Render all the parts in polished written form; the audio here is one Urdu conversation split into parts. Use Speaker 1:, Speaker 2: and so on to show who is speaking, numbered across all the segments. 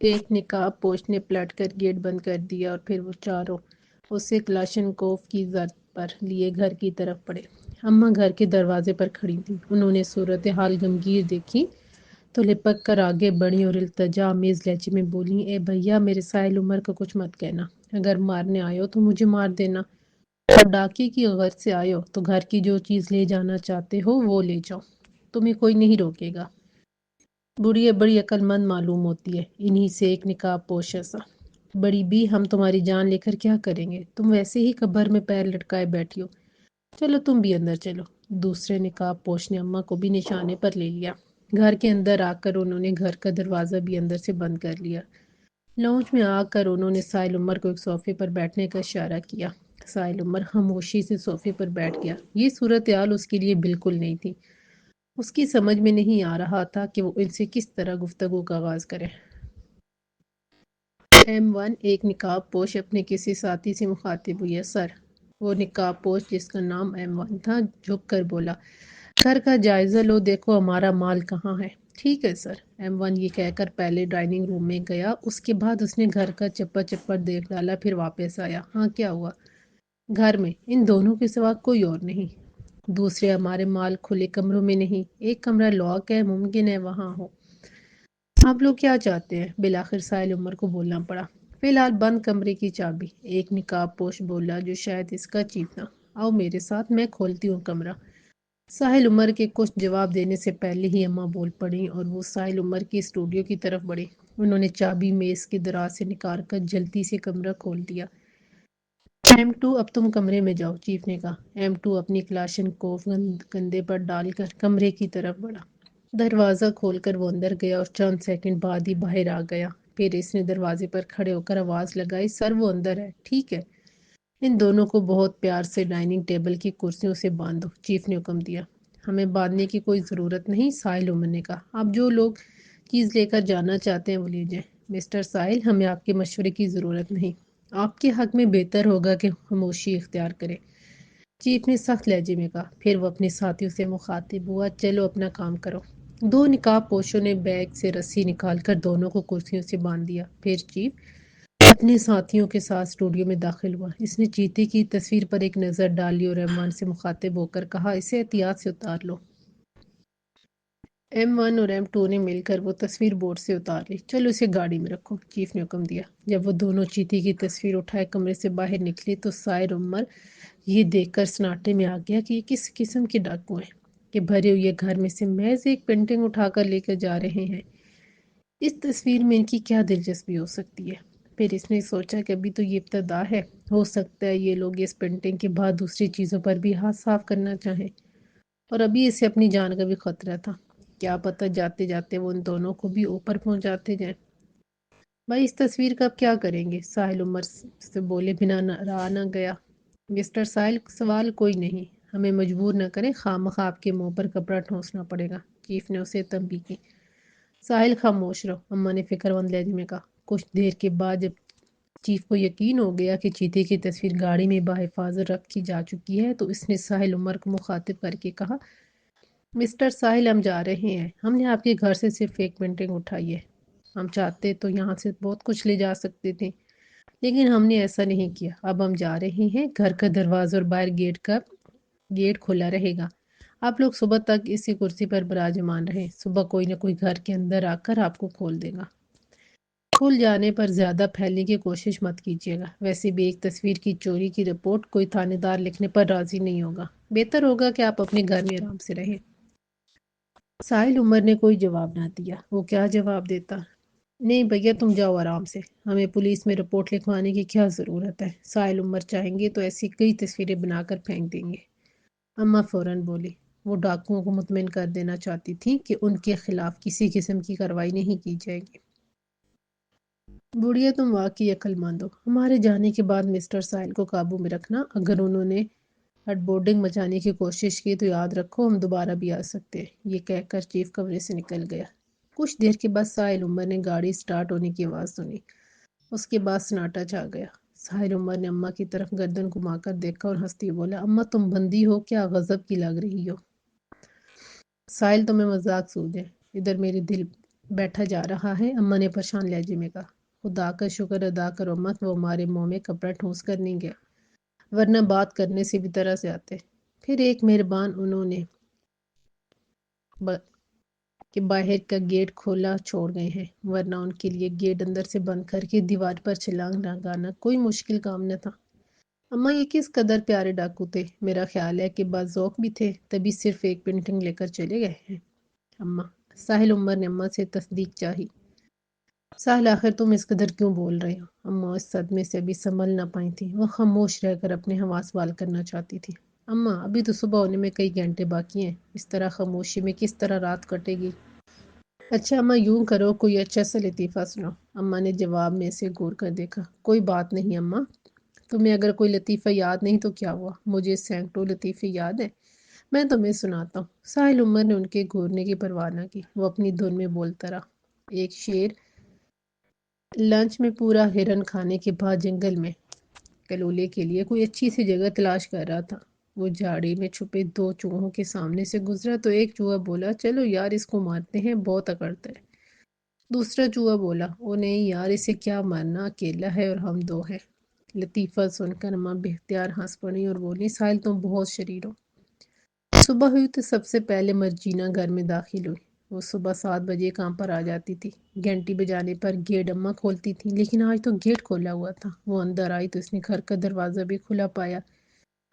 Speaker 1: ایک نقاب پوش نے پلٹ کر گیٹ بند کر دیا اور پھر وہ چاروں اسے کلاشنکوف کی زرد پر لیے گھر کی طرف پڑے۔ اماں گھر کے دروازے پر کھڑی تھیں۔ انہوں نے صورتحال گمگیر دیکھی تو لپک کر آگے بڑھی اور التجا آمیز لہجے میں بولی، اے بھیا میرے سائل عمر کو کچھ مت کہنا۔ اگر مارنے آئے ہو تو مجھے مار دینا، اور ڈاکے کی غرض سے آئے ہو تو گھر کی جو چیز لے جانا چاہتے ہو وہ لے جاؤ، تمہیں کوئی نہیں روکے گا۔ بڑھیا بڑی عقل مند معلوم ہوتی ہے، انہی سے ایک نقاب پوش ایسا۔ بڑی بی ہم تمہاری جان لے کر کیا کریں گے؟ تم ویسے ہی قبر میں پیر لٹکائے بیٹھی ہو، چلو تم بھی اندر چلو۔ دوسرے نقاب پوش نے اماں کو بھی نشانے پر لے لیا۔ گھر کے اندر آ کر انہوں نے گھر کا دروازہ بھی اندر سے بند کر لیا۔ لاؤنج میں آ کر انہوں نے سائل عمر کو ایک صوفے پر بیٹھنے کا اشارہ کیا۔ سائل عمر خاموشی سے صوفے پر بیٹھ گیا۔ یہ صورتحال اس کے لیے بالکل نہیں تھی۔ اس کی سمجھ میں نہیں آ رہا تھا کہ وہ ان سے کس طرح گفتگو کا آغاز کرے۔ M1 ایک نقاب پوش اپنے کسی ساتھی سے مخاطب ہوئی ہے۔ سر، وہ نقاب پوش جس کا نام M1 تھا جھک کر بولا، گھر کا جائزہ لو، دیکھو ہمارا مال کہاں ہے۔ ٹھیک ہے سر، M1 یہ کہہ کر پہلے ڈائننگ روم میں گیا، اس کے بعد اس نے گھر کا چپا چپا دیکھ ڈالا، پھر واپس آیا۔ ہاں کیا ہوا؟ گھر میں ان دونوں کے سوا کوئی اور نہیں۔ دوسرے ہمارے مال کھلے کمروں میں نہیں، ایک کمرہ لاک ہے، ممکن ہے وہاں ہو۔ آپ لوگ کیا چاہتے ہیں؟ بالآخر سائل عمر کو بولنا پڑا۔ فی الحال بند کمرے کی چابی، ایک نقاب پوش بولا جو شاید اس کا چیف تھا۔ آؤ میرے ساتھ، میں کھولتی ہوں کمرہ۔ ساحل عمر کے کچھ جواب دینے سے پہلے ہی اماں بول پڑیں اور وہ ساحل عمر کی اسٹوڈیو کی طرف بڑھی۔ انہوں نے چابی میز کے دراز سے نکال کر جلدی سے کمرہ کھول دیا۔ M2 اب تم کمرے میں جاؤ، چیف نے کہا۔ M2 اپنی کلاشنکوف کندھے پر ڈال کر کمرے کی طرف بڑھا۔ دروازہ کھول کر وہ اندر گیا اور چند سیکنڈ بعد ہی باہر آ گیا۔ پھر اس نے دروازے پر کھڑے ہو کر آواز لگائی، سر وہ اندر ہے، ٹھیک ہے؟ ان دونوں کو بہت پیار سے ڈائننگ ٹیبل کی کرسیوں سے باندھو، چیف نے حکم دیا۔ ہمیں باندھنے کی کوئی ضرورت نہیں، ساحل عمر نے کہا۔ آپ جو لوگ چیز لے کر جانا چاہتے ہیں وہ لے جائیں۔ مسٹر ساحل، ہمیں آپ کے مشورے کی ضرورت نہیں، آپ کے حق میں بہتر ہوگا کہ خاموشی اختیار کریں، چیف نے سخت لہجے میں کہا۔ پھر وہ اپنے ساتھیوں سے مخاطب ہوا، چلو اپنا کام کرو۔ دو نقاب پوشوں نے بیگ سے رسی نکال کر دونوں کو کرسیوں سے باندھ دیا۔ پھر چیف اپنے ساتھیوں کے ساتھ اسٹوڈیو میں داخل ہوا۔ اس نے چیتے کی تصویر پر ایک نظر ڈالی اور M1 سے مخاطب ہو کر کہا، اسے احتیاط سے اتار لو۔ M1 اور M2 نے مل کر وہ تصویر بورڈ سے اتار لی۔ چلو اسے گاڑی میں رکھو، چیف نے حکم دیا۔ جب وہ دونوں چیتے کی تصویر اٹھائے کمرے سے باہر نکلے تو سائر عمر یہ دیکھ کر سناٹے میں آ گیا کہ یہ کس قسم کے ڈاکو ہیں کہ بھرے ہوئے گھر میں سے محض ایک پینٹنگ اٹھا کر لے کر جا رہے ہیں۔ اس تصویر میں ان کی کیا دلچسپی ہو سکتی ہے؟ پھر اس نے سوچا کہ ابھی تو یہ ابتدا ہے، ہو سکتا ہے یہ لوگ اس پینٹنگ کے بعد دوسری چیزوں پر بھی ہاتھ صاف کرنا چاہیں، اور ابھی اسے اپنی جان کا بھی خطرہ تھا، کیا پتہ جاتے جاتے وہ ان دونوں کو بھی اوپر پہنچاتے جائیں۔ بھائی اس تصویر کا اب کیا کریں گے؟ ساحل عمر سے بولے بنا رہا نہ گیا۔ مسٹر ساحل، سوال کوئی نہیں، ہمیں مجبور نہ کریں، خواہ آپ کے منہ پر کپڑا ٹھونسنا پڑے گا، چیف نے اسے تنبیہ کی۔ ساحل خاموش رہو، اماں نے فکر مند لہجے میں کہا۔ کچھ دیر کے بعد جب چیف کو یقین ہو گیا کہ چیتے کی تصویر گاڑی میں بحفاظت رکھی جا چکی ہے تو اس نے ساحل عمر کو مخاطب کر کے کہا، مسٹر ساحل ہم جا رہے ہیں، ہم نے آپ کے گھر سے صرف ایک پینٹنگ اٹھائی ہے، ہم چاہتے تو یہاں سے بہت کچھ لے جا سکتے تھے لیکن ہم نے ایسا نہیں کیا، اب ہم جا رہے ہیں، گھر کا دروازہ اور باہر گیٹ کھلا رہے گا، آپ لوگ صبح تک اسی کرسی پر براجمان رہیں، صبح کوئی نہ کوئی گھر کے اندر آ کر آپ کو کھول دے گا۔ کھل جانے پر زیادہ پھیلنے کی کوشش مت کیجیے گا، ویسے بھی ایک تصویر کی چوری کی رپورٹ کوئی تھانے دار لکھنے پر راضی نہیں ہوگا، بہتر ہوگا کہ آپ اپنے گھر میں آرام سے رہیں۔ ساحل عمر نے کوئی جواب نہ دیا، وہ کیا جواب دیتا؟ نہیں بھیا تم جاؤ آرام سے، ہمیں پولیس میں رپورٹ لکھوانے کی کیا ضرورت ہے، ساحل عمر چاہیں گے تو ایسی کئی تصویریں بنا کر پھینک دیں گے۔ اماں فوراً بولی، وہ ڈاکوؤں کو مطمئن کر دینا چاہتی تھیں کہ ان کے خلاف کسی قسم کی کارروائی نہیں کی جائے گی۔ بڑھیا تم واقعی عقل مند ہو، ہمارے جانے کے بعد مسٹر ساحل کو قابو میں رکھنا، اگر انہوں نے ہٹ بورڈنگ مچانے کی کوشش کی تو یاد رکھو ہم دوبارہ بھی آ سکتے ہیں، یہ کہہ کر چیف کمرے سے نکل گیا۔ کچھ دیر کے بعد ساحل عمر نے گاڑی سٹارٹ ہونے کی آواز سنی، اس کے بعد سناٹا چھا گیا۔ ساحل عمر نے اماں کی طرف گردن گھما کر دیکھا اور ہنستے ہوئے بولا، اماں تم بندی ہو کیا غضب کی لگ رہی ہو؟ ساحل تمہیں مذاق سوجے، ادھر میرے دل بیٹھا جا رہا ہے، اماں نے پریشان لہجے میں کہا۔ خدا کا شکر ادا کرو اماں کہ وہ ہمارے منہ میں کپڑا ٹھونس کر نہیں گیا، ورنہ بات کرنے سے بھی طرح سے آتے۔ پھر ایک مہربان انہوں نے کہ باہر کا گیٹ کھولا چھوڑ گئے ہیں، ورنہ ان کے لیے گیٹ اندر سے بند کر کے دیوار پر چھلانگ لگانا کوئی مشکل کام نہ تھا۔ اماں یہ کس قدر پیارے ڈاکو تھے، میرا خیال ہے کہ باذوق بھی تھے، تبھی صرف ایک پینٹنگ لے کر چلے گئے ہیں۔ اماں، ساحل عمر نے اماں سے تصدیق چاہی۔ ساحل آخر تم اس قدر کیوں بول رہے ہو؟ اماں اس صدمے سے ابھی سنبھل نہ پائی تھی، وہ خاموش رہ کر اپنے حواس بحال کرنا چاہتی تھی۔ اماں ابھی تو صبح ہونے میں کئی گھنٹے باقی ہیں، اس طرح خاموشی میں کس طرح رات کٹے گی؟ اچھا اماں یوں کرو کوئی اچھا سا لطیفہ سناؤ۔ اماں نے جواب میں سے غور کر دیکھا۔ کوئی بات نہیں اماں، تمہیں اگر کوئی لطیفہ یاد نہیں تو کیا ہوا، مجھے سینکڑوں لطیفے یاد ہیں، میں تمہیں سناتا ہوں۔ ساحل عمر نے ان کے گھورنے کی پرواہ نہ کی، وہ اپنی دھن میں بولتا رہا۔ ایک شیر لنچ میں پورا ہرن کھانے کے بعد جنگل میں کلولے کے لیے کوئی اچھی سی جگہ تلاش کر رہا تھا۔ وہ جھاڑی میں چھپے دو چوہوں کے سامنے سے گزرا تو ایک چوہا بولا، چلو یار اس کو مارتے ہیں، بہت اکڑتا ہے۔ دوسرا چوہا بولا، او نہیں یار اسے کیا مارنا، اکیلا ہے اور ہم دو ہیں۔ لطیفہ سن کر اماں بے اختیار ہنس پڑی اور بولی، ساحل تم بہت شریر ہو۔ صبح ہوئی تو سب سے پہلے مرجینا گھر میں داخل ہوئی۔ وہ صبح 7 بجے کام پر آ جاتی تھی۔ گھنٹی بجانے پر گیٹ اماں کھولتی تھی، لیکن آج تو گیٹ کھولا ہوا تھا۔ وہ اندر آئی تو اس نے گھر کا دروازہ بھی کھلا پایا۔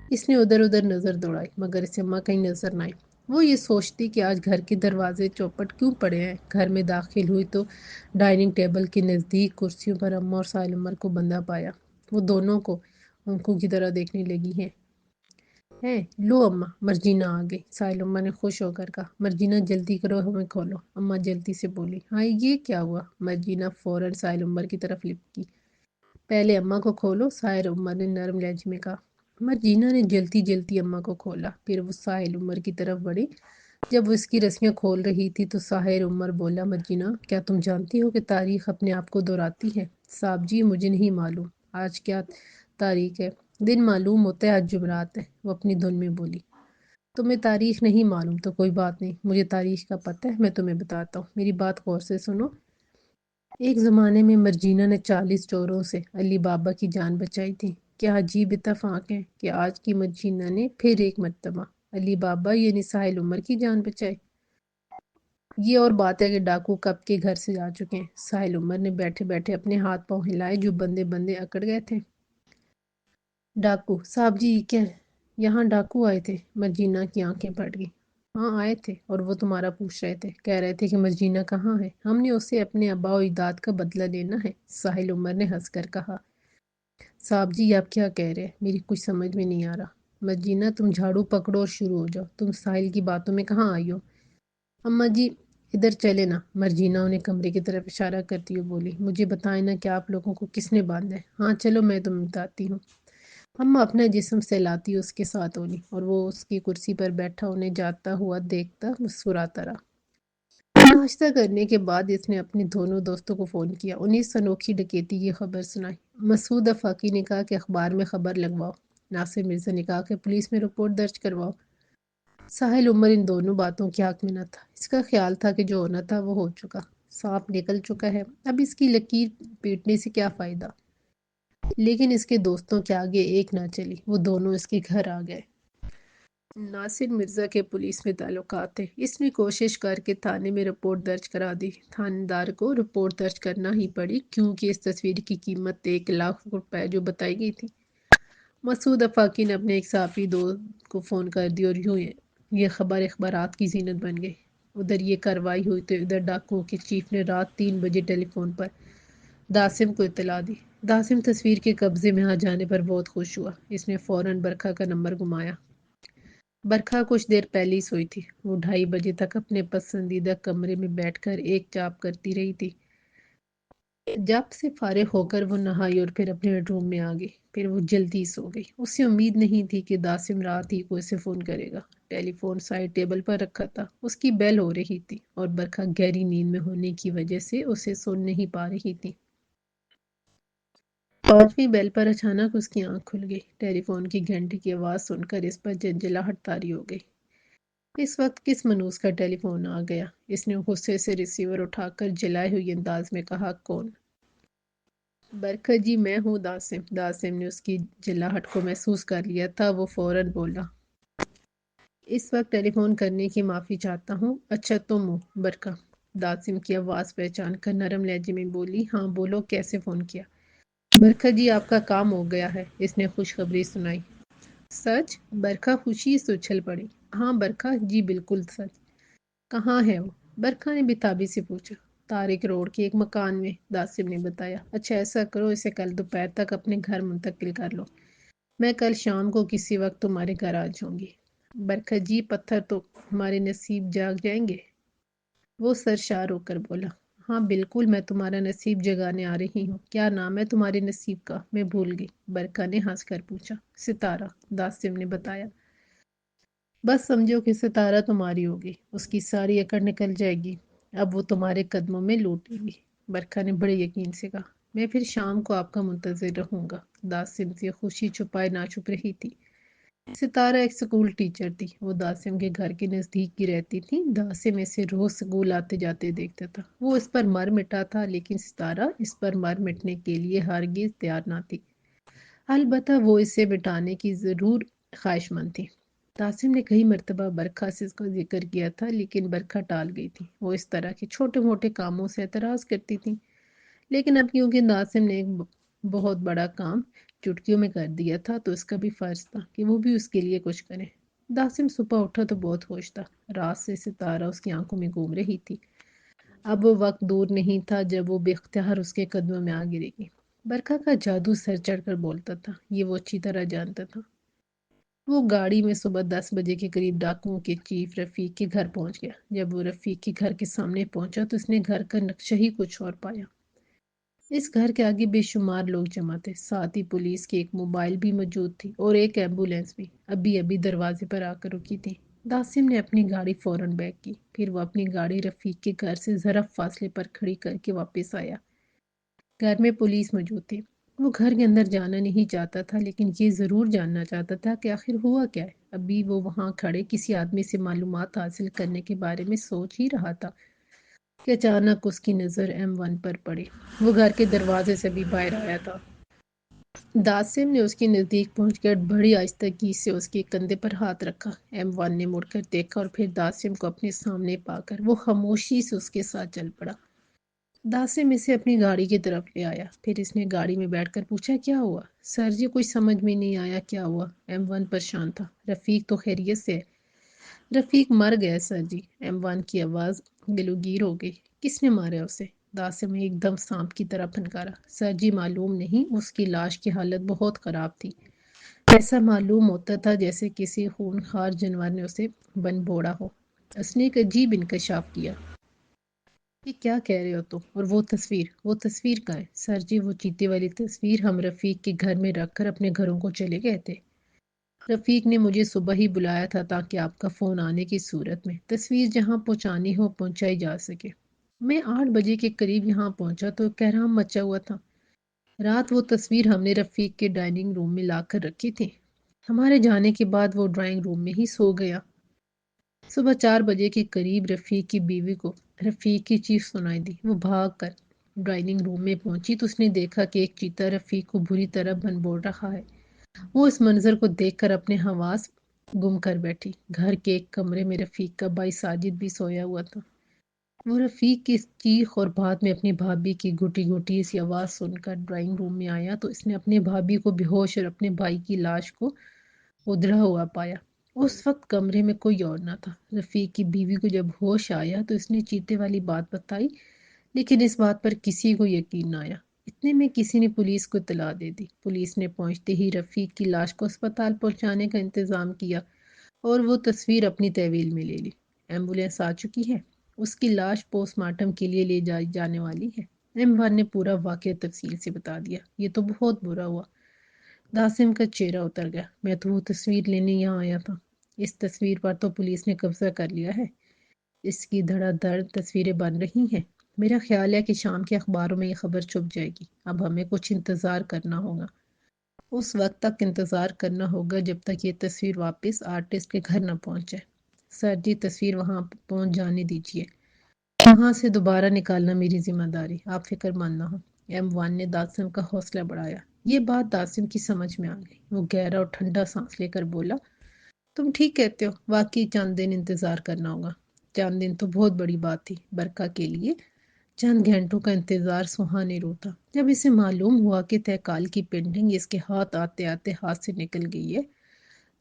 Speaker 1: اس نے ادھر ادھر نظر دوڑائی مگر اسے اماں کہیں نظر نہ آئی۔ وہ یہ سوچتی کہ آج گھر کے دروازے چوپٹ کیوں پڑے ہیں۔ گھر میں داخل ہوئی تو ڈائننگ ٹیبل کے نزدیک کرسیوں پر اماں اور ساحل عمر کو بندھا پایا۔ وہ دونوں کو آنکھوں کی طرح دیکھنے لگی ہیں۔ لو اماں مرجینا آ گئی، ساحل عمر نے خوش ہو کر کہا۔ مرجینا جلدی کرو ہمیں کھولو، اماں جلدی سے بولی۔ ہاں یہ کیا ہوا؟ مرجینا فوراً ساحل عمر کی طرف لپکی۔ پہلے اماں کو کھولو، ساحل عمر نے نرم لہجے میں کہا۔ مرجینا نے جلتی جلتی اماں کو کھولا، پھر وہ ساحل عمر کی طرف بڑھی۔ جب وہ اس کی رسیاں کھول رہی تھی تو ساحل عمر بولا، مرجینا کیا تم جانتی ہو کہ تاریخ اپنے آپ کو دہراتی ہے؟ صاحب جی مجھے نہیں معلوم آج کیا تاریخ ہے، دن معلوم ہوتا ہے آج جمعرات ہے، وہ اپنی دھن میں بولی۔ تمہیں تاریخ نہیں معلوم تو کوئی بات نہیں، مجھے تاریخ کا پتہ ہے، میں تمہیں بتاتا ہوں، میری بات غور سے سنو۔ ایک زمانے میں مرجینا نے 40 چوروں سے علی بابا کی جان بچائی تھی۔ کیا عجیب اتفاق ہے کہ آج کی مرجینا نے پھر ایک مرتبہ علی بابا یعنی ساحل عمر کی جان بچائی۔ یہ اور بات ہے کہ ڈاکو کب کے گھر سے جا چکے ہیں۔ ساحل عمر نے بیٹھے بیٹھے اپنے ہاتھ پاؤں ہلائے جو بندے بندے اکڑ گئے تھے۔ ڈاکو صاحب جی کیا یہاں ڈاکو آئے تھے؟ مرجینا کی آنکھیں پھٹ گئیں۔ ہاں آئے تھے، اور وہ تمہارا پوچھ رہے تھے، کہہ رہے تھے کہ مرجینا کہاں ہے، ہم نے اسے اپنے آباء و اجداد کا بدلہ لینا ہے، ساحل عمر نے ہنس کر کہا۔ صاحب جی آپ کیا کہہ رہے ہیں، میری کچھ سمجھ میں نہیں آ رہا۔ مرجینا تم جھاڑو پکڑو اور شروع ہو جاؤ، تم ساحل کی باتوں میں کہاں آئی ہو؟ اماں جی ادھر چلے نا، مرجینا انہیں کمرے کی طرف اشارہ کرتی ہوئی بولی۔ مجھے بتائیں نا کہ آپ لوگوں کو کس نے باندھا ہے؟ ہاں چلو میں تمہیں بتاتی ہوں۔ اماں اپنا جسم سہلاتی اس کے ساتھ بولی، اور وہ اس کی کرسی پر بیٹھا انہیں جاتا ہوا دیکھتا مسکراتا رہا۔ ناشتہ کرنے کے بعد اس نے اپنے دونوں دوستوں کو فون کیا، انہیں اس انوکھی ڈکیتی کی خبر سنائی۔ مسعود آفاقی نے کہا کہ اخبار میں خبر لگواؤ، ناصر مرزا نے کہا کہ پولیس میں رپورٹ درج کرواؤ۔ ساحل عمر ان دونوں باتوں کے حق میں نہ تھا، اس کا خیال تھا کہ جو ہونا تھا وہ ہو چکا، سانپ نکل چکا ہے، اب اس کی لکیر پیٹنے سے کیا فائدہ۔ لیکن اس کے دوستوں کے آگے ایک نہ چلی، وہ دونوں اس کے گھر آ گئے۔ ناصر مرزا کے پولیس میں تعلقات تھے، اس نے کوشش کر کے تھانے میں رپورٹ درج کرا دی۔ تھانے دار کو رپورٹ درج کرنا ہی پڑی کیونکہ اس تصویر کی قیمت 1 لاکھ روپے جو بتائی گئی تھی۔ مسعود آفاقی نے اپنے ایک صحافی دوست کو فون کر دی اور یوں یہ خبر اخبارات کی زینت بن گئی۔ ادھر یہ کارروائی ہوئی تو ادھر ڈاکوؤں کے چیف نے رات 3 بجے ٹیلی فون پر داسم کو اطلاع دی۔ داسم تصویر کے قبضے میں آ جانے پر بہت خوش ہوا، اس نے فوراً برکھا کا نمبر گھمایا۔ برکھا کچھ دیر پہلے ہی سوئی تھی، وہ 2:30 بجے تک اپنے پسندیدہ کمرے میں بیٹھ کر ایک چاپ کرتی رہی تھی۔ جب سے فارغ ہو کر وہ نہائی اور پھر اپنے بیڈ روم میں آ گئی، پھر وہ جلدی سو گئی۔ اسے امید نہیں تھی کہ داسم رات ہی کو اسے فون کرے گا۔ ٹیلی فون سائڈ ٹیبل پر رکھا تھا، اس کی بیل ہو رہی تھی اور برکھا گہری نیند میں ہونے کی وجہ سے اسے سن نہیں پا رہی تھی۔ 5ویں بیل پر اچانک اس کی آنکھ کھل گئی، ٹیلی فون کی گھنٹی کی آواز سن کر اس پر جھنجھلاہٹ طاری ہو گئی۔ اس وقت کس منوس کا ٹیلی فون آ گیا؟ اس نے غصے سے ریسیور اٹھا کر جلائے ہوئی انداز میں کہا، کون؟ برکت جی، میں ہوں داسم۔ داسم نے اس کی جلاہٹ کو محسوس کر لیا تھا، وہ فوراً بولا، اس وقت ٹیلی فون کرنے کی معافی چاہتا ہوں۔ اچھا تم ہو برکت؟ داسم کی آواز پہچان کر نرم لہجے میں بولی، ہاں بولو، کیسے فون کیا؟ برکت جی، آپ کا کام ہو گیا ہے، اس نے خوشخبری سنائی۔ سچ؟ برکت خوشی سے اچھل پڑی۔ ہاں برکت جی، بالکل سچ۔ کہاں ہے وہ؟ برکت نے بتابی سے پوچھا۔ طارق روڈ کے ایک مکان میں، داسم نے بتایا۔ اچھا ایسا کرو، اسے کل دوپہر تک اپنے گھر منتقل کر لو، میں کل شام کو کسی وقت تمہارے گھر آ جاؤں گی۔ برکت جی، پتھر تو ہمارے نصیب جاگ جائیں گے؟ وہ سرشار ہو کر بولا، ہاں بالکل، میں تمہارا نصیب جگانے آ رہی ہوں۔ کیا نام ہے تمہارے نصیب کا؟ میں بھول گئی، برکت نے ہنس کر پوچھا۔ ستارہ، داسم نے بتایا۔ بس سمجھو کہ ستارہ تمہاری ہوگی، اس کی ساری اکڑ نکل جائے گی، اب وہ تمہارے قدموں میں لوٹے گی۔ برکت نے بڑے یقین سے کہا، میں پھر شام کو آپ کا منتظر رہوں گا۔ داسم سے خوشی چھپائے نہ چھپ رہی تھی۔ ستارہ ایک سکول ٹیچر تھی، وہ داسم کے گھر کے نزدیک کی رہتی تھی۔ داسم اسے روز سکول آتے جاتے دیکھتا تھا، وہ اس پر مر مٹا تھا، لیکن ستارہ اس پر مر مٹنے کے لیے ہرگز تیار نہ تھی۔ البتہ وہ اسے مٹانے کی ضرور خواہش مند تھی۔ داسم نے کئی مرتبہ برکھا سے اس کا ذکر کیا تھا، لیکن برکھا ٹال گئی تھی، وہ اس طرح کے چھوٹے موٹے کاموں سے اعتراض کرتی تھی۔ لیکن اب کیونکہ داسم نے ایک بہت بڑا کام چٹکیوں میں کر دیا تھا، تو اس کا بھی فرض تھا کہ وہ بھی اس کے لیے کچھ کرے۔ داسم صبح اٹھا تو بہت خوش تھا، رات سے ستارہ اس کی آنکھوں میں گھوم رہی تھی۔ اب وہ وقت دور نہیں تھا جب وہ بے اختیار اس کے قدموں میں آ گرے گی۔ برکھا کا جادو سر چڑھ کر بولتا تھا، یہ وہ اچھی طرح جانتا تھا۔ وہ گاڑی میں صبح 10 بجے کے قریب ڈاکوؤں کے چیف رفیق کے گھر پہنچ گیا۔ جب وہ رفیق کے گھر کے سامنے پہنچا تو اس نے گھر کا نقشہ ہی کچھ اور پایا۔ اس گھر کے آگے بے شمار لوگ جمع تھے، ساتھ ہی پولیس کی ایک موبائل بھی موجود تھی اور ایک ایمبولینس بھی ابھی ابھی دروازے پر آ کر رکی تھی۔ داسم نے اپنی گاڑی فوراً بیک کی، پھر وہ اپنی گاڑی رفیق کے گھر سے ذرا فاصلے پر کھڑی کر کے واپس آیا۔ گھر میں پولیس موجود تھی۔ وہ گھر کے اندر جانا نہیں چاہتا تھا، لیکن یہ ضرور جاننا چاہتا تھا کہ آخر ہوا کیا ہے۔ ابھی وہ وہاں کھڑے کسی آدمی سے معلومات حاصل کرنے کے بارے میں سوچ ہی رہا تھا کہ اچانک اس کی نظر M1 پر پڑی۔ وہ گھر کے دروازے سے بھی باہر آیا تھا۔ داسم نے اس کے نزدیک پہنچ کر بڑی آہستگی سے اس کے کندھے پر ہاتھ رکھا۔ M1 نے مڑ کر دیکھا اور پھر داسم کو اپنے سامنے پا کر وہ خاموشی سے اس کے ساتھ چل پڑا۔ داسم اسے اپنی گاڑی کی طرف لے آیا، پھر اس نے گاڑی میں بیٹھ کر پوچھا، کیا ہوا؟ سر جی، کچھ سمجھ میں نہیں آیا، کیا ہوا؟ M1 پریشان تھا۔ رفیق تو خیریت سے ہے؟ رفیق مر گیا سر جی۔ M1 کی آواز گلوگیر ہو گئی۔ کس نے مارا اسے؟ داسم نے ایک دم سانپ کی طرح پھنکارا۔ سر جی معلوم نہیں، اس کی لاش کی حالت بہت خراب تھی، ایسا معلوم ہوتا تھا جیسے کسی خونخوار جانور نے اسے بن بوڑا ہو۔ اس نے ایک عجیب انکشاف کیا۔ یہ کیا کہہ رہے ہو تم؟ اور وہ تصویر کہاں ہے؟ سر جی، وہ چیتے والی تصویر ہم رفیق کے گھر میں رکھ کر اپنے گھروں کو چلے گئے تھے۔ رفیق نے مجھے صبح ہی بلایا تھا تاکہ آپ کا فون آنے کی صورت میں تصویر جہاں پہنچانی ہو پہنچائی جا سکے۔ میں 8 بجے کے قریب یہاں پہنچا تو کہرام مچا ہوا تھا۔ رات وہ تصویر ہم نے رفیق کے ڈائننگ روم میں لا کر رکھی تھی۔ ہمارے جانے کے بعد وہ ڈرائنگ روم میں ہی سو گیا۔ صبح 4 بجے کے قریب رفیق کی بیوی کو رفیق کی چیخ سنائی دی۔ وہ بھاگ کر ڈائننگ روم میں پہنچی تو اس نے دیکھا کہ ایک چیتا رفیق کو بری طرح بن بوڑ رہا ہے۔ وہ اس منظر کو دیکھ کر اپنے حواس گم کر بیٹھی۔ گھر کے ایک کمرے میں رفیق کا بھائی ساجد بھی سویا ہوا تھا۔ وہ رفیق کی چیخ اور بعد میں اپنی بھابھی کی گھٹی گھٹی سی آواز سن کر ڈرائنگ روم میں آیا تو اس نے اپنے بھابھی کو بے ہوش اور اپنے بھائی کی لاش کو ادھرا ہوا پایا۔ اس وقت کمرے میں کوئی اور نہ تھا۔ رفیق کی بیوی کو جب ہوش آیا تو اس نے چیتے والی بات بتائی، لیکن اس بات پر کسی کو یقین نہ آیا۔ اتنے میں کسی نے پولیس کو اطلاع دے دی۔ پولیس نے پہنچتے ہی رفیق کی لاش کو اسپتال پہنچانے کا انتظام کیا اور وہ تصویر اپنی تحویل میں لے لی۔ ایمبولینس آ چکی ہے، اس کی لاش پوسٹ مارٹم کے لیے لے جائی جانے والی ہے۔ M1 نے پورا واقعہ تفصیل سے بتا دیا۔ یہ تو بہت برا ہوا۔ داسم کا چہرہ اتر گیا۔ میں تو وہ تصویر لینے یہاں آیا تھا۔ اس تصویر پر تو پولیس نے قبضہ کر لیا ہے۔ اس کی دھڑا دھڑ تصویریں بن رہی ہیں۔ میرا خیال ہے کہ شام کے اخباروں میں یہ خبر چھپ جائے گی۔ اب ہمیں کچھ انتظار کرنا ہوگا۔ اس وقت تک انتظار کرنا ہوگا جب تک یہ تصویر واپس آرٹسٹ کے گھر نہ پہنچے۔ سر جی تصویر وہاں پہنچ جانے دیجیے، وہاں سے دوبارہ نکالنا میری ذمہ داری، آپ فکر مند نہ ہو۔ M1 نے داسم کا حوصلہ بڑھایا۔ یہ بات داسم کی سمجھ میں آ گئی۔ وہ گہرا اور ٹھنڈا سانس لے کر بولا، تم ٹھیک کہتے ہو، واقعی چند دن انتظار کرنا ہوگا۔ چند دن تو بہت بڑی بات تھی برکا کے لیے۔ چند گھنٹوں کا انتظار سہانے روتا۔ جب اسے معلوم ہوا کہ تہکال کی پینٹنگ اس کے ہاتھ آتے آتے ہاتھ سے نکل گئی ہے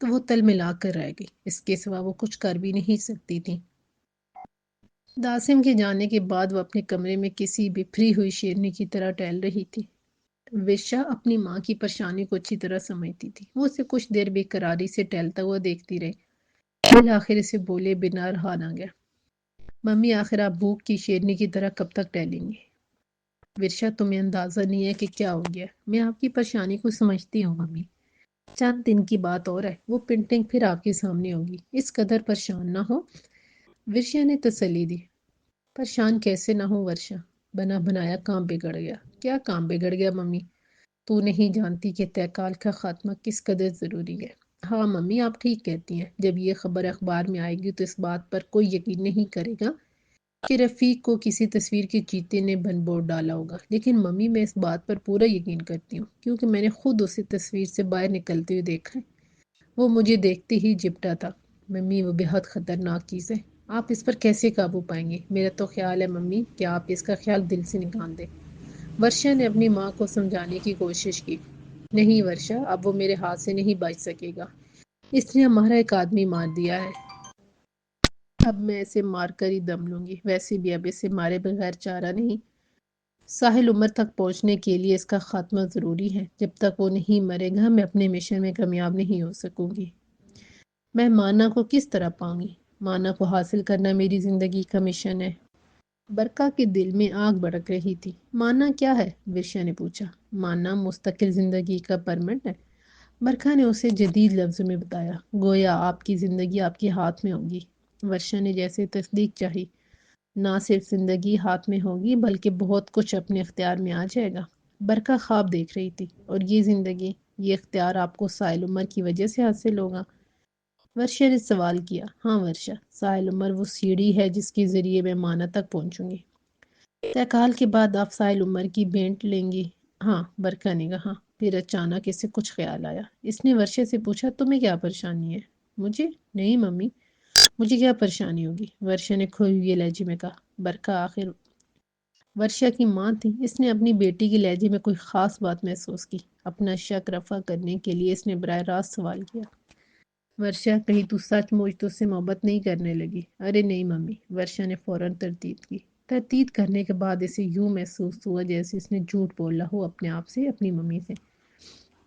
Speaker 1: تو وہ تل ملا کر رہ گئی۔ اس کے سوا وہ کچھ کر بھی نہیں سکتی تھی۔ داسم کے جانے کے بعد وہ اپنے کمرے میں کسی بکھری ہوئی شیرنی کی طرح ٹہل رہی تھی۔ وشا اپنی ماں کی پریشانی کو اچھی طرح سمجھتی تھی۔ وہ اسے کچھ دیر بے قراری سے ٹہلتا ہوا دیکھتی رہی۔ بالآخر اسے بولے بنا رہا نہ گیا، ممی آخر آپ بھوک کی شیرنی کی طرح کب تک ٹہلیں گی؟ ورشا تمہیں اندازہ نہیں ہے کہ کیا ہو گیا۔ میں آپ کی پریشانی کو سمجھتی ہوں ممی، چند دن کی بات اور ہے، وہ پینٹنگ پھر آپ کے سامنے ہوگی، اس قدر پریشان نہ ہو۔ ورشا نے تسلی دی۔ پریشان کیسے نہ ہو ورشا، بنا بنایا کام بگڑ گیا۔ کیا کام بگڑ گیا ممی؟ تو نہیں جانتی کہ تہکال کا خاتمہ کس قدر ضروری ہے۔ ہاں ممی آپ ٹھیک کہتی ہیں، جب یہ خبر اخبار میں آئے گی تو اس بات پر کوئی یقین نہیں کرے گا کہ رفیق کو کسی تصویر کے چیتے نے بن بوڑ ڈالا ہوگا، لیکن ممی میں اس بات پر پورا یقین کرتی ہوں کیونکہ میں نے خود اسے تصویر سے باہر نکلتے ہوئے دیکھا ہے۔ وہ مجھے دیکھتے ہی جپٹا تھا۔ ممی وہ بہت خطرناک چیز ہے، آپ اس پر کیسے قابو پائیں گے؟ میرا تو خیال ہے ممی کہ آپ اس کا خیال دل سے نکال دیں۔ ورشا نے اپنی ماں کو سمجھانے کی کوشش کی۔ نہیں ورشا، اب وہ میرے ہاتھ سے نہیں بچ سکے گا، اس نے ہمارا ایک آدمی مار دیا ہے، اب میں اسے مار کر ہی دم لوں گی، ویسے بھی اب اسے مارے بغیر چارہ نہیں۔ ساحل عمر تک پہنچنے کے لیے اس کا خاتمہ ضروری ہے، جب تک وہ نہیں مرے گا میں اپنے مشن میں کامیاب نہیں ہو سکوں گی۔ میں مانا کو کس طرح پاؤں گی؟ مانا کو حاصل کرنا میری زندگی کا مشن ہے۔ برکا کے دل میں آگ بھڑک رہی تھی۔ مانا کیا ہے؟ ورشا نے پوچھا۔ مانا مستقل زندگی کا پرمٹ ہے، برکھا نے اسے جدید لفظوں میں بتایا، گویا آپ کی زندگی آپ کے ہاتھ میں ہوگی۔ ورشا نے جیسے تصدیق چاہی۔ نہ صرف زندگی ہاتھ میں ہوگی بلکہ بہت کچھ اپنے اختیار میں آ جائے گا۔ برکھا خواب دیکھ رہی تھی، اور یہ زندگی، یہ اختیار آپ کو ساحل عمر کی وجہ سے حاصل ہوگا؟ ورشا نے سوال کیا۔ ہاں ورشا، ساحل عمر وہ سیڑھی ہے جس کے ذریعے میں مانا تک پہنچوں گی۔ تہکال کے بعد آپ ساحل عمر کی بینٹ لیں گی؟ ہاں، برکھا نے کہا۔ پھر اچانک اسے کچھ خیال آیا۔ اس نے ورشا سے پوچھا، تمہیں کیا پریشانی ہے؟ مجھے؟ نہیں ممی، مجھے کیا پریشانی ہوگی؟ ورشا نے کھوئے ہوئے لہجے میں کہا۔ برکھا آخر ورشا کی ماں تھی، اس نے اپنی بیٹی کے لہجے میں کوئی خاص بات محسوس کی۔ اپنا شک رفع کرنے کے لیے اس نے براہ راست سوال کیا، ورشا کہیں تو سچ مچ تو سے محبت نہیں کرنے لگی؟ ارے نہیں ممی، ورشا نے فوراً تردید کی۔ تردید کرنے کے بعد اسے یوں محسوس ہوا جیسے اس نے جھوٹ بولا ہو اپنے آپ سے، اپنی ممی سے۔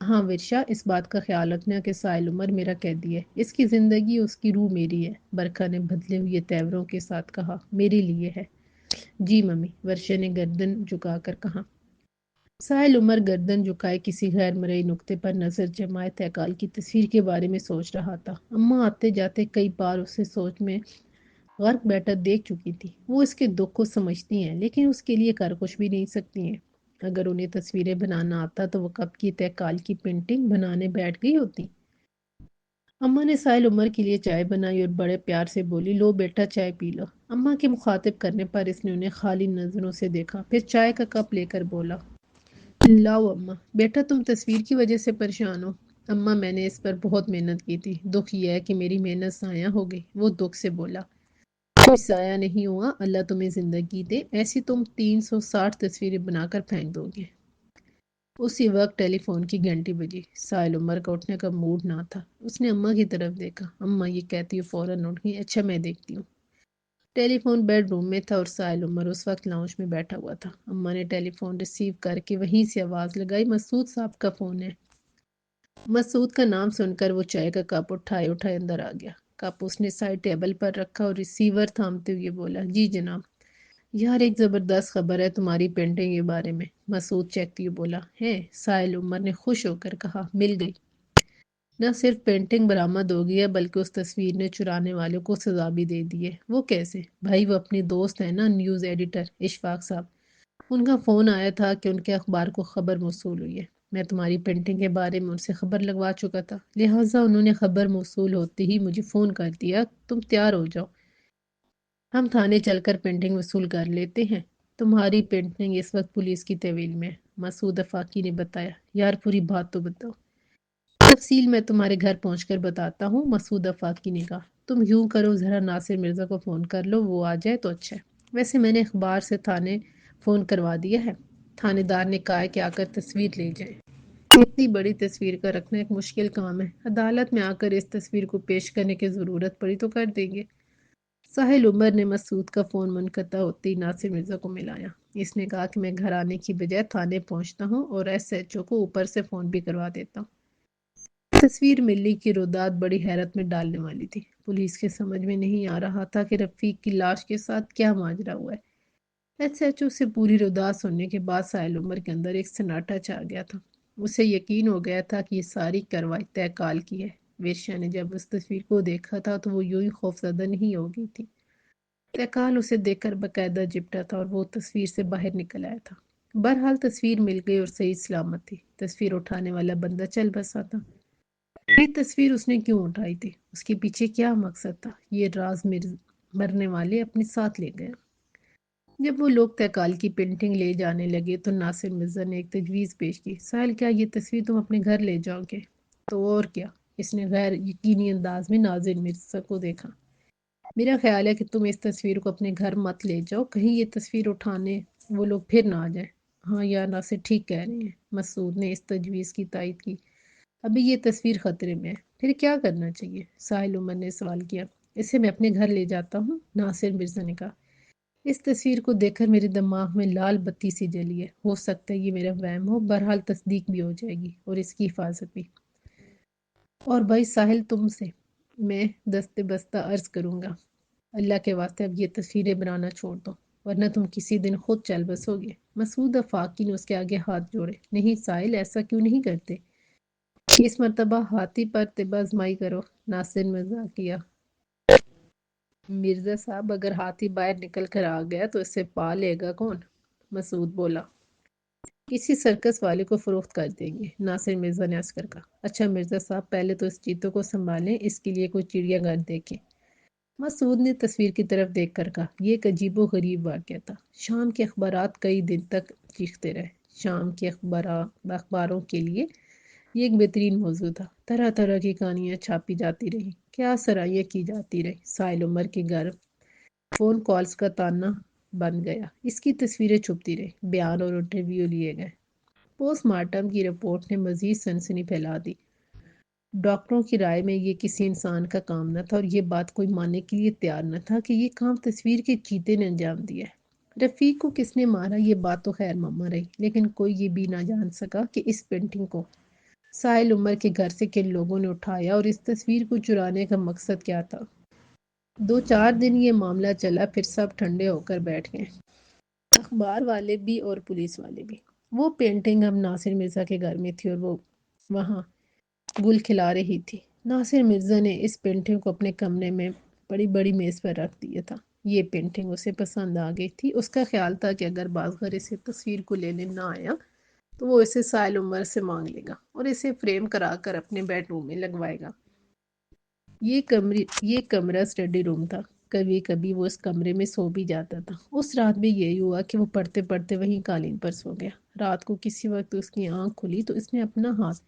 Speaker 1: ہاں ورشا، اس بات کا خیال رکھنا کہ ساحل عمر میرا قیدی ہے، اس کی زندگی اس کی روح میری ہے، برکھا نے بدلے ہوئے تیوروں کے ساتھ کہا۔ میرے لیے ہے؟ جی ممی، ورشا نے گردن جھکا کر کہا۔ ساحل عمر گردن جھکائے کسی غیر مرئی نقطے پر نظر جمائے تہکال کی تصویر کے بارے میں سوچ رہا تھا۔ اماں آتے جاتے کئی بار اسے سوچ میں غرق بیٹھا دیکھ چکی تھی۔ وہ اس کے دکھ کو سمجھتی ہیں لیکن اس کے لیے کر کچھ بھی نہیں سکتی ہیں۔ اگر انہیں تصویریں بنانا آتا تو وہ کب کی تہکال کی پینٹنگ بنانے بیٹھ گئی ہوتی۔ اماں نے ساحل عمر کے لیے چائے بنائی اور بڑے پیار سے بولی، لو بیٹا چائے پی لو۔ اماں کے مخاطب کرنے پر اس نے انہیں خالی نظروں سے دیکھا، پھر چائے کا کپ لے کر بولا، لاؤ اماں۔ بیٹا تم تصویر کی وجہ سے پریشان ہو؟ اماں میں نے اس پر بہت محنت کی تھی، دکھ یہ ہے کہ میری محنت ضائع ہو گئی۔ وہ دکھ سے بولا، کوئی ضائع نہیں ہوا، اللہ تمہیں زندگی دے، ایسی تم 360 تصویریں بنا کر پھینک دو گے۔ اسی وقت ٹیلی فون کی گھنٹی بجی۔ ساحل عمر کا اٹھنے کا موڈ نہ تھا۔ اس نے اماں کی طرف دیکھا۔ اماں یہ کہتی ہوئے فوراً اٹھ گئی، اچھا میں دیکھتی ہوں۔ ٹیلی فون بیڈ روم میں تھا اور ساحل عمر اس وقت لاؤنج میں بیٹھا ہوا تھا۔ اماں نے ٹیلی فون ریسیو کر کے وہیں سے آواز لگائی، مسعود صاحب کا فون ہے۔ مسعود کا نام سن کر وہ چائے کا کپ اٹھائے اندر آ گیا۔ کپ اس نے سائڈ ٹیبل پر رکھا اور ریسیور تھامتے ہوئے بولا، جی جناب۔ یار ایک زبردست خبر ہے تمہاری پینٹنگ کے بارے میں، مسعود چہکتے ہوئے بولا۔ ہے؟ ساحل عمر نے خوش ہو کر کہا، مل گئی۔ نہ صرف پینٹنگ برآمد ہو گئی ہے بلکہ اس تصویر نے چرانے والوں کو سزا بھی دے دی ہے۔ وہ کیسے؟ بھائی وہ اپنی دوست ہیں نا، نیوز ایڈیٹر اشفاق صاحب، ان کا فون آیا تھا کہ ان کے اخبار کو خبر موصول ہوئی ہے۔ میں تمہاری پینٹنگ کے بارے میں ان سے خبر لگوا چکا تھا، لہٰذا انہوں نے خبر موصول ہوتے ہی مجھے فون کر دیا، تم تیار ہو جاؤ، ہم تھانے چل کر پینٹنگ وصول کر لیتے ہیں۔ تمہاری پینٹنگ اس وقت پولیس کی تحویل میں ہے، مسعود افاقی نے بتایا۔ یار پوری بات تو بتاؤ۔ تفصیل میں تمہارے گھر پہنچ کر بتاتا ہوں، مسعود افاقی نے کہا۔ تم یوں کرو، ذرا ناصر مرزا کو فون کر لو، وہ آ جائے تو اچھا ہے۔ ویسے میں نے اخبار سے تھانے فون کروا دیا ہے، تھانے دار نے کہا ہے کہ آ کر تصویر لے جائیں۔ اتنی بڑی تصویر کا رکھنا ایک مشکل کام ہے، عدالت میں آ کر اس تصویر کو پیش کرنے کی ضرورت پڑی تو کر دیں گے۔ ساحل عمر نے مسعود کا فون منقطع ہوتے ہی ناصر مرزا کو ملایا۔ اس نے کہا کہ میں گھر آنے کی بجائے تھانے پہنچتا ہوں اور ایس ایچ او کو اوپر سے فون بھی کروا دیتا ہوں۔ تصویر ملنے کی رویداد بڑی حیرت میں ڈالنے والی تھی۔ پولیس کے سمجھ میں نہیں آ رہا تھا کہ رفیق کی لاش کے ساتھ کیا ماجرا ہوا ہے۔ ایس ایچ او سے پوری رویداد سننے کے بعد ساحل عمر کے اندر ایک سناٹا چھا گیا تھا۔ اسے یقین ہو گیا تھا کہ یہ ساری کارروائی طے کال کی ہے۔ ویشیا نے جب اس تصویر کو دیکھا تھا تو وہ یوں ہی خوفزدہ نہیں ہو گئی تھی۔ تیکال اسے دیکھ کر باقاعدہ جپٹا تھا اور وہ تصویر سے باہر نکل آیا تھا۔ بہرحال تصویر مل گئی اور صحیح سلامت تھی۔ تصویر اٹھانے والا بندہ چل بسا تھا۔ یہ تصویر اس نے کیوں اٹھائی تھی؟ اس کے پیچھے کیا مقصد تھا؟ یہ راز مرنے والے اپنے ساتھ لے گیا۔ جب وہ لوگ تیکال کی پینٹنگ لے جانے لگے تو ناصر مرزا نے ایک تجویز پیش کی۔ ساحل، کیا یہ تصویر تم اپنے گھر لے جاؤ گے؟ تو اور کیا؟ اس نے غیر یقینی انداز میں ناصر مرزا کو دیکھا۔ میرا خیال ہے کہ تم اس تصویر کو اپنے گھر مت لے جاؤ، کہیں یہ تصویر اٹھانے وہ لوگ پھر نہ آ جائیں۔ ہاں یا ناصر ٹھیک کہہ رہے ہیں، مسعود نے اس تجویز کی تائید کی۔ ابھی یہ تصویر خطرے میں ہے، پھر کیا کرنا چاہیے؟ ساحل عمر نے سوال کیا۔ اسے میں اپنے گھر لے جاتا ہوں، ناصر مرزا نے کہا۔ اس تصویر کو دیکھ کر میرے دماغ میں لال بتی سی جلی ہے، ہو سکتا ہے یہ میرا وہم ہو، بہرحال تصدیق بھی ہو جائے گی اور اس کی حفاظت بھی۔ اور بھائی ساحل، تم سے میں دست بستہ عرض کروں گا، اللہ کے واسطے اب یہ تصویریں بنانا چھوڑ دو، ورنہ تم کسی دن خود چل بسو گے۔ مسعود افاقی نے اس کے آگے ہاتھ جوڑے۔ نہیں ساحل، ایسا کیوں نہیں کرتے؟ اس مرتبہ ہاتھی پر طب آزمائی کرو، ناصر مرزا کیا۔ مرزا صاحب، اگر ہاتھی باہر نکل کر آ گیا تو اسے پا لے گا کون؟ مسعود بولا۔ کسی سرکس والے کو فروخت کر دیں گے، ناصر مرزا نے عسکر کہا۔ اچھا مرزا صاحب، پہلے تو اس چیتوں کو سنبھالیں، اس کے لیے کوئی چڑیا گھر دیکھیں۔ مسعود نے تصویر کی طرف دیکھ کر کہا۔ یہ ایک عجیب و غریب واقعہ تھا۔ شام کے اخبارات کئی دن تک چیختے رہے۔ شام کے اخباروں کے لیے یہ ایک بہترین موضوع تھا۔ طرح طرح کی کہانیاں چھاپی جاتی رہیں، کیا سرائیاں کی جاتی رہیں۔ ساحل عمر کے گھر فون کالز کا تانا بن گیا۔ اس کی تصویریں چھپتی رہیں، بیان اور انٹرویو لیے گئے۔ پوسٹ مارٹم کی رپورٹ نے مزید سنسنی پھیلا دی۔ ڈاکٹروں کی رائے میں یہ کسی انسان کا کام نہ تھا اور یہ بات کوئی ماننے کے لیے تیار نہ تھا کہ یہ کام تصویر کے چیتے نے انجام دیا ہے۔ رفیق کو کس نے مارا، یہ بات تو خیر معمہ رہی، لیکن کوئی یہ بھی نہ جان سکا کہ اس پینٹنگ کو ساحل عمر کے گھر سے کن لوگوں نے اٹھایا اور اس تصویر کو چرانے کا مقصد کیا تھا۔ 2-4 دن یہ معاملہ چلا، پھر سب ٹھنڈے ہو کر بیٹھ گئے، اخبار والے بھی اور پولیس والے بھی۔ وہ پینٹنگ اب ناصر مرزا کے گھر میں تھی اور وہ وہاں گل کھلا رہی تھی۔ ناصر مرزا نے اس پینٹنگ کو اپنے کمرے میں بڑی بڑی میز پر رکھ دیا تھا۔ یہ پینٹنگ اسے پسند آ گئی تھی۔ اس کا خیال تھا کہ اگر بازگر اسے تصویر کو لینے نہ آیا تو وہ اسے ساحل عمر سے مانگ لے گا اور اسے فریم کرا کر اپنے بیڈ روم میں لگوائے گا۔ یہ کمرہ اسٹڈی روم تھا۔ کبھی کبھی وہ اس کمرے میں سو بھی جاتا تھا۔ اس رات بھی یہی ہوا کہ وہ پڑھتے پڑھتے وہیں قالین پر سو گیا۔ رات کو کسی وقت اس کی آنکھ کھلی تو اس نے اپنا ہاتھ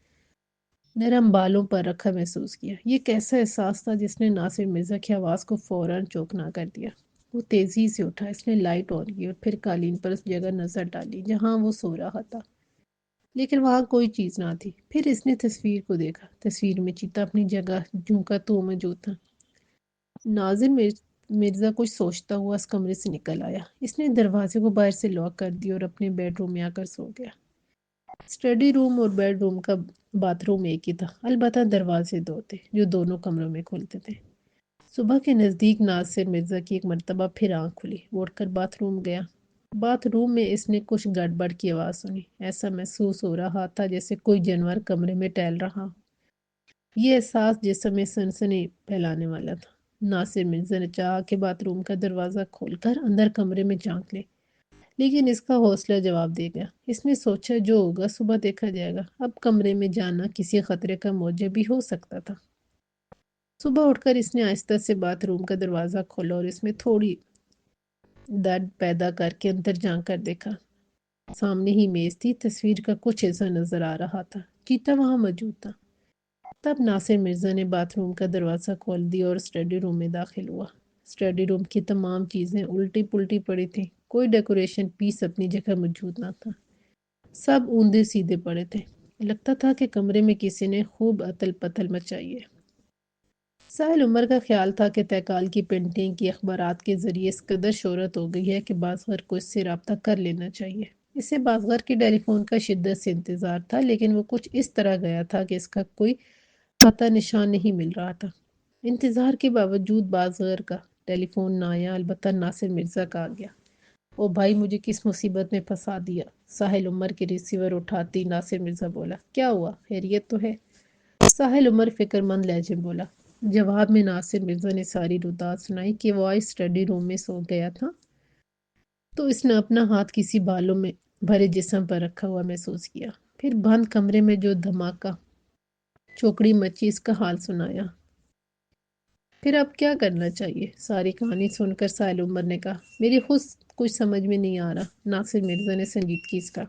Speaker 1: نرم بالوں پر رکھا محسوس کیا۔ یہ کیسا احساس تھا جس نے ناصر مرزا کی آواز کو فوراً چوکنا کر دیا۔ وہ تیزی سے اٹھا، اس نے لائٹ آن کی اور پھر قالین پر اس جگہ نظر ڈالی جہاں وہ سو رہا تھا، لیکن وہاں کوئی چیز نہ تھی۔ پھر اس نے تصویر کو دیکھا۔ تصویر میں چیتا اپنی جگہ جوں کا توں موجود تھا۔ ناصر مرزا کچھ سوچتا ہوا اس کمرے سے نکل آیا۔ اس نے دروازے کو باہر سے لاک کر دیا اور اپنے بیڈ روم میں آ کر سو گیا۔ اسٹڈی روم اور بیڈ روم کا باتھ روم ایک ہی تھا، البتہ دروازے دو تھے جو دونوں کمروں میں کھلتے تھے۔ صبح کے نزدیک ناصر مرزا کی ایک مرتبہ پھر آنکھ کھلی۔ وہ اٹھ کر باتھ روم گیا۔ باتھ روم میں اس نے کچھ گڑبڑ کی آواز سنی۔ ایسا محسوس ہو رہا تھا جیسے کوئی جانور کمرے میں ٹہل رہا ہو۔ یہ احساس جسم میں سنسنی پھیلانے والا تھا۔ ناصر مرزا نے چاہا کہ باتھ روم کا دروازہ کھول کر اندر کمرے میں جھانک لے، لیکن اس کا حوصلہ جواب دے گیا۔ اس نے سوچا جو ہوگا صبح دیکھا جائے گا، اب کمرے میں جانا کسی خطرے کا موجب بھی ہو سکتا تھا۔ صبح اٹھ کر اس نے آہستہ سے باتھ روم کا دروازہ کھولا اور اس میں تھوڑی درد پیدا کر کے اندر جھانک کر دیکھا۔ سامنے ہی میز تھی، تصویر کا کچھ حصہ نظر آ رہا تھا، چیتا وہاں موجود تھا۔ تب ناصر مرزا نے باتھ روم کا دروازہ کھول دیا اور اسٹڈی روم میں داخل ہوا۔ اسٹڈی روم کی تمام چیزیں الٹی پلٹی پڑی تھیں، کوئی ڈیکوریشن پیس اپنی جگہ موجود نہ تھا، سب اوندے سیدھے پڑے تھے۔ لگتا تھا کہ کمرے میں کسی نے خوب اتل پتل مچائی ہے۔ ساحل عمر کا خیال تھا کہ تہکال کی پینٹنگ کی اخبارات کے ذریعے اس قدر شہرت ہو گئی ہے کہ بازغر کو اس سے رابطہ کر لینا چاہیے۔ اسے بازغر کے ٹیلی فون کا شدت سے انتظار تھا، لیکن وہ کچھ اس طرح گیا تھا کہ اس کا کوئی پتہ نشان نہیں مل رہا تھا۔ انتظار کے باوجود بازغر کا ٹیلی فون نہ آیا، البتہ ناصر مرزا کا آ گیا۔ او بھائی، مجھے کس مصیبت میں پھنسا دیا؟ ساحل عمر کے ریسیور اٹھاتی ناصر مرزا بولا۔ کیا ہوا؟ خیریت تو ہے؟ ساحل عمر فکر مند لہجے میں بولا۔ جواب میں ناصر مرزا نے ساری روداد سنائی کہ وہ آج اسٹڈی روم میں سو گیا تھا تو اس نے اپنا ہاتھ کسی بالوں میں بھرے جسم پر رکھا ہوا محسوس کیا۔ پھر بند کمرے میں جو دھماکہ چوکڑی مچی، اس کا حال سنایا۔ پھر اب کیا کرنا چاہیے؟ ساری کہانی سن کر ساحل عمر نے کہا، میری خود کچھ سمجھ میں نہیں آ رہا۔ ناصر مرزا نے سنجیدگی سے کہا،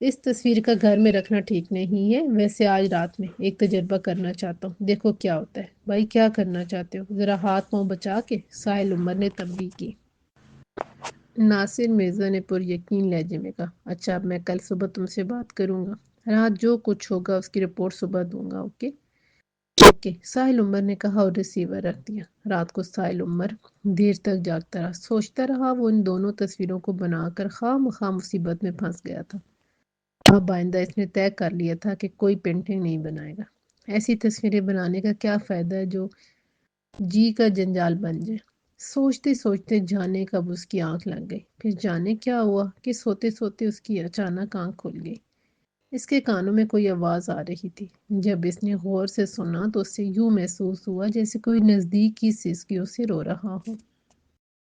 Speaker 1: اس تصویر کا گھر میں رکھنا ٹھیک نہیں ہے، ویسے آج رات میں ایک تجربہ کرنا چاہتا ہوں، دیکھو کیا ہوتا ہے۔ بھائی کیا کرنا چاہتے ہو؟ ذرا ہاتھ پاؤں بچا کے، ساحل عمر نے تنبیہ کی۔ ناصر مرزا نے پر یقین لہجے میں کہا، اچھا اب میں کل صبح تم سے بات کروں گا، رات جو کچھ ہوگا اس کی رپورٹ صبح دوں گا، اوکے؟ اوکے، ساحل عمر نے کہا اور ریسیور رکھ دیا۔ رات کو ساحل عمر دیر تک جاگتا رہا، سوچتا رہا وہ ان دونوں تصویروں کو بنا کر خواہ مخواہ مصیبت میں پھنس گیا تھا۔ اب آئندہ اس نے طے کر لیا تھا کہ کوئی پینٹنگ نہیں بنائے گا۔ ایسی تصویریں بنانے کا کیا فائدہ ہے جو جی کا جنجال بن جائے؟ سوچتے سوچتے جانے کب اس کی آنکھ لگ گئی۔ پھر جانے کیا ہوا کہ سوتے سوتے اس کی اچانک آنکھ کھل گئی۔ اس کے کانوں میں کوئی آواز آ رہی تھی۔ جب اس نے غور سے سنا تو اسے یوں محسوس ہوا جیسے کوئی نزدیک کی سسکیوں سے رو رہا ہو۔